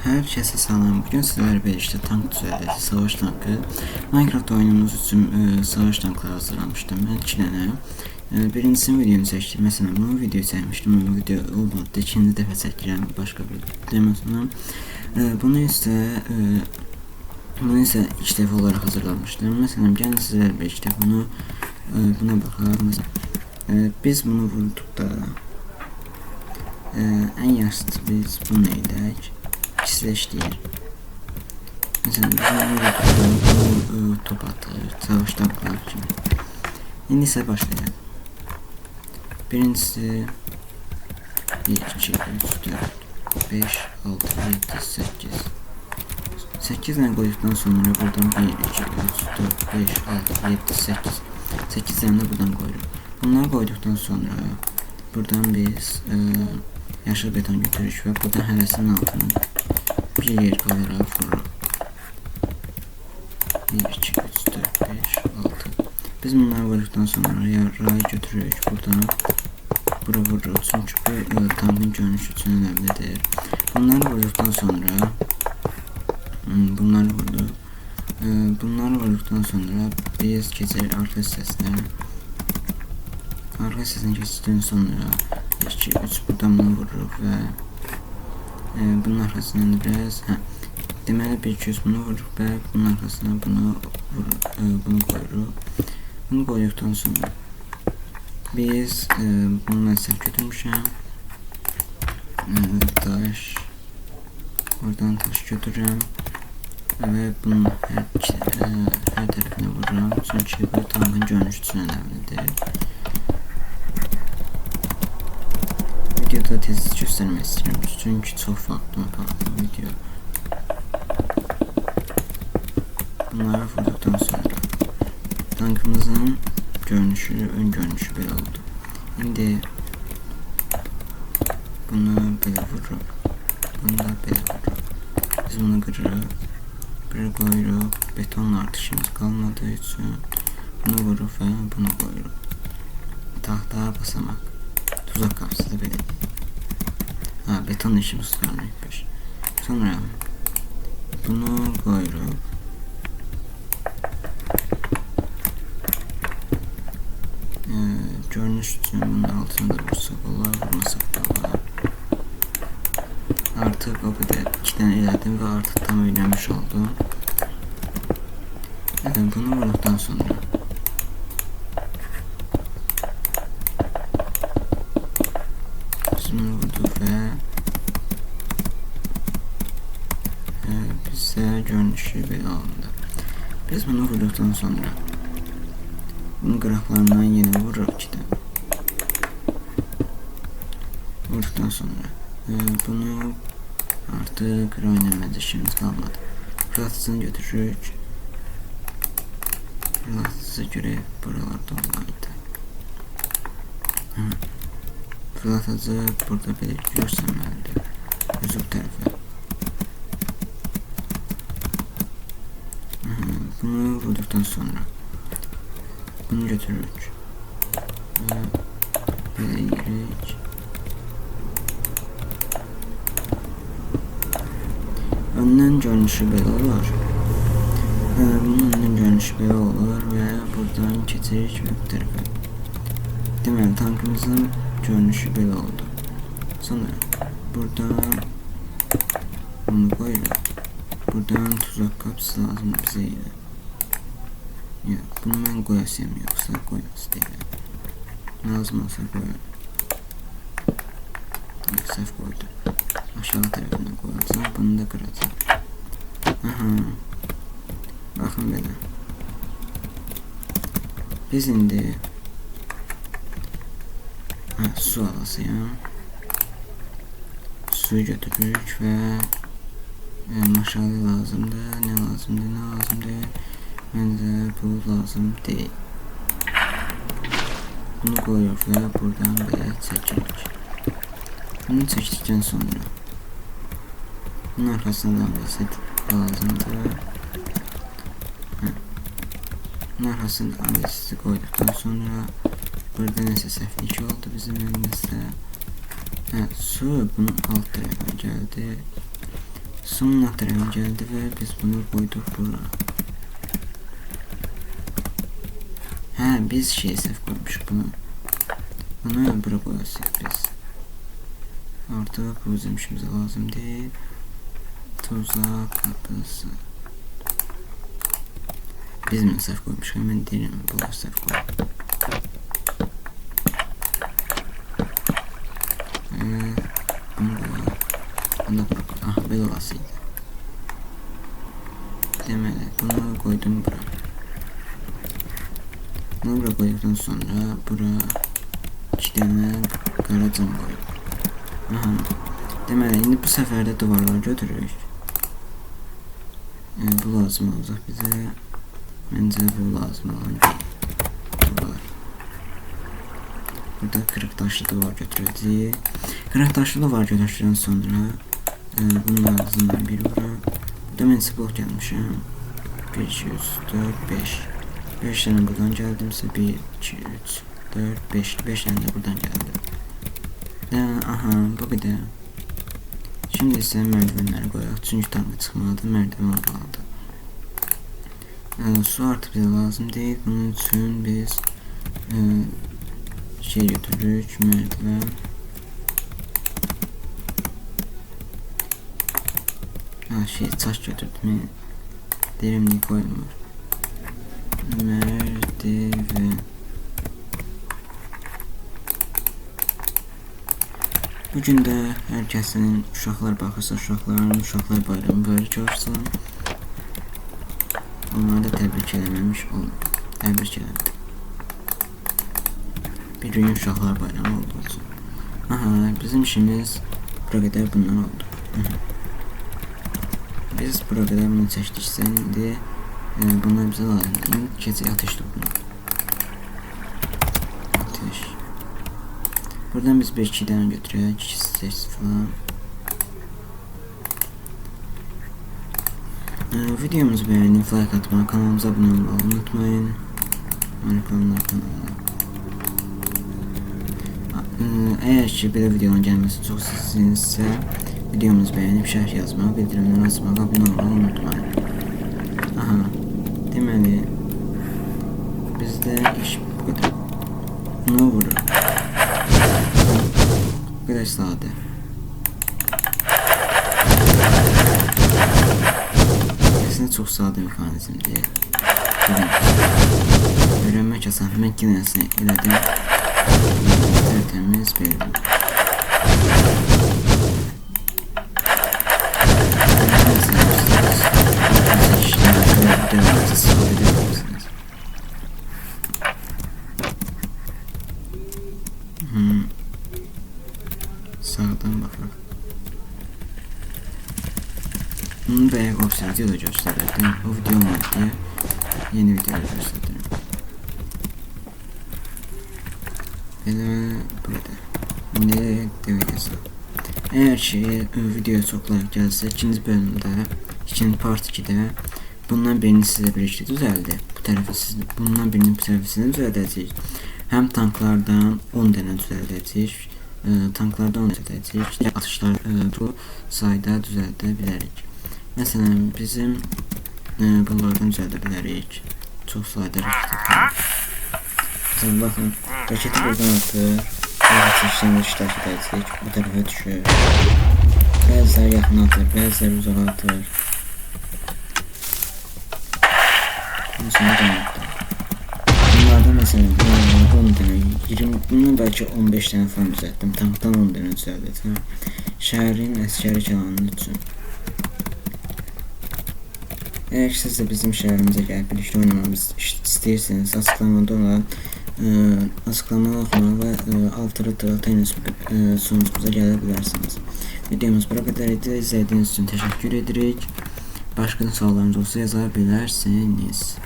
Herkese salam. Bugün sizlerle birlikte tank düzenledi. Savaş tankı. Minecraft oyunumuz için savaş tankları hazırlamıştım. Ben 2 tane. Birincisini videonu seçtim. Mesela bu videoyu sevmiştim. Bu video olmadı. İkinci defa çekeceğim. Başka bir demesine. Bunu ise 2 defa olarak hazırlamıştım. Mesela gelin sizlerle birlikte buna bakalım. Biz bunu vurduk da en yaşlı biz bunu edək. İkisiləşdir. Mesela bu top atır, savaş tankları kimi. İndi isə başlayalım. Birincisi 1, 2, 3, 4, 5, 6, 7, 8. 8 tane koyduktan sonra buradan 1, 2, 3, 4, 5, 6, 7, 8. 8 tane de buradan koyuyoruz. Bunları koyduktan sonra buradan biz yaşıl beton götürürük ve buradan həvəsinin altını bir yer olarak vururuq. 1, 2, 3, 4, 5, 6. Biz bunları vurduktan sonra rayı götürürük buradan. Bura vururuq çünkü bu tankın görünüşü üçün önemlidir. Bunları vurduktan sonra bunları vurduktan sonra biz keçirik arka hissəsinə. Arka hissəsini keçdikdən sonra 2, 3 buradan bunu vururuq və bunun arkasından da biraz deməli 1-200 bunu vururuq və bunun arkasına bunu koyuruq. Bunu koyduktan sonra biz bunu mən səhv götürmüşəm. Taş oradan taş götürürəm ve bunun her tarafına vururam çünkü bu tankın görünüşü üçün önemlidir. Videoda tez göstermek istiyorum çünkü çok farklı video. Bunları vurduktan sonra tankımızın ön görünüşü böyle oldu. Şimdi bunu böyle vururum. Bunu da böyle vururum. Biz bunu kırırıq. Bir koyuruq. Betonla artışımız kalmadığı için bunu vururuq və bunu koyuruq. Tahta basamak. Tuzak kapısı da belə. Beton işimiz kalmayıbmış. Sonra bunu koyuruq. Görünüş üçün bunun altına da vursak olar, vurmasak da olar. Artık o kadar 2 tane elədim ve artık tam öyrənmiş oldum. Bunu vurduktan sonra biz bunu vurduk ve bize görünüşü belə alındı. Biz bunu vurduktan sonra bunun qıraqlarından yine vururuq 2 tane. Vurduktan sonra bunu artık oynamada işimiz kalmadı. Fırlatıcını götürürük. Fırlatıcıya göre buralarda olaydı. Fırlatıcı burada böyle görsəməlidir. Yüzük tərəfə. Bunu vurduktan sonra bunu götürürük. Böyle yürüyük. Önden görünüşü belə olur. Bunun önden görünüşü belə olur və buradan keçirik bu tərəfə. Deməli tankımızın görünüşü belə oldu. Sonra buradan bunu koyuruq. Buradan tuzak kapısı lazım bizə ilə. Bunu mən qoyasıyam yoxsa qoyması deyil. Lazım olsa qoyuram. Səhv qoydum. Aşağı tərəfindən qoyacağım. Bunu da qıracağım. Baxın belə. Biz indi su alasıyam. Suyu götürürük və maşalı lazımdır. Nə lazımdır? Məncə bu lazım deyil. Bunu qoyuruq və buradan belə çəkirik. Bunu çəkdikdən sonra bunun arkasından basit lazımdır. Bunun arkasında analizi koyduktan sonra burada nəsə səhvlik oldu bizim elimizdə. Su bunun alt tərəfinə gəldi. Son material geldi ve biz bunu koyduk buraya. Biz səhv koymuşuq bunu. Bunu bura koyasıq biz. Artıq bu bizim işimizə lazım deyil. Tuzak kapısı. Biz mi səhv koymuşuq? Hemen deyirəm, bu səhv koyuq. Bunu bırak. Belə olasıydı. Deməli, bunu koydum bura. Bunu bura koyduktan sonra bura 2 dənə qara cam koydum. Deməli, indi bu səfər də duvarlar götürürük. Bu lazım olacaq bizə. Məncə bu lazım olan duvar. Burada kırık taşlı duvar götürəcəyik. Kırık taşlı duvar götürdükdən sonra bunun ağzından bir bura. Burada mən blok gəlmişəm. 1, 2, 3, 4, 5. 5 tane buradan geldimse 1, 2, 3, 4, 5. 5 tane de buradan geldi. Bu kadar. Şimdi ise merdivenleri koyalım. Çünkü tankı çıkmadı. Merdiven kaldı. Su artık bize lazım değil. Bunun için biz şey götürürük. Merdiven. Taş götürdüm. Derinliği koymuyor. Merdiven. Bugün də hər kəsin uşaqlar baxırsa, uşaqlar bayramı mübarək olsun. Onları da təbrik eləməmiş olun. Təbrik elədim. Bir gün uşaqlar bayramı olsun. Bizim işimiz bura qədər bundan oldu. Biz bura qədər bunu çəkdiksə indi bunlar bize lazım. Keçək ateş topuna. Ateş. Buradan biz 1-2 dənə götürək. 2-8 falan. Videomuzu beğenip like atmayı, kanalımıza abone olmayı unutmayın. Eğer ki belə videonun gəlməsi çox istəyirsinizsə, videomuzu beğenip şərh yazmağı, bildirimləri açmağı, abone olmayı unutmayın. Deməli bizdə iş bu qədər. Bunu vurur. Bu qədər sadə. Əslində çox sadə mexanizmdir. Öyrənmək asan. Mən kinəsini elədim. Tərtəmiz verildim. Sağdan bakalım. Bunu veya videoda gösterdim. O video olmadı. Yeni videoda gösterdim. Böyle burada. Ne demiştim? Eğer ki video çok like gelse ikinci bölümde, ikinci part 2'de bundan birini sizə birlikdə düzəldi. Bu tərəfi siz, bundan birinin bu tərəfini düzəldəcəyik. Həm tanklardan 10 dənə düzəldəcəyik. Tanklardan 10 düzəldəcəyik. Atışlar bu sayda düzəldə bilərik. Məsələn, bizim bunlardan düzəldə bilərik. Çox sayda raket. Məsələn, baxın, raketi buradan atır. Raketçilərini iştirak edəcəyik. Bu tərəfə düşür. Bəziləri yaxın atır, bəziləri uzağa atır. Bunlardan mesela bunlardan 10 tane 20, bundan belki 15 tane falan düzelttim. Tanktan 10 tane düzelttim. Şehrin əskəri kəlanı üçün. Eğer siz de bizim şehrimizə gəlib birlikdə oynamamızı istəyirsiniz, açıqlamada olan açıqlamalı oxumağı və altı sonumuza gələ bilərsiniz. Videomuz bura qədər idi. İzlədiyiniz üçün təşəkkür edirik. Başqa suallarınız olsa yazar bilərsiniz.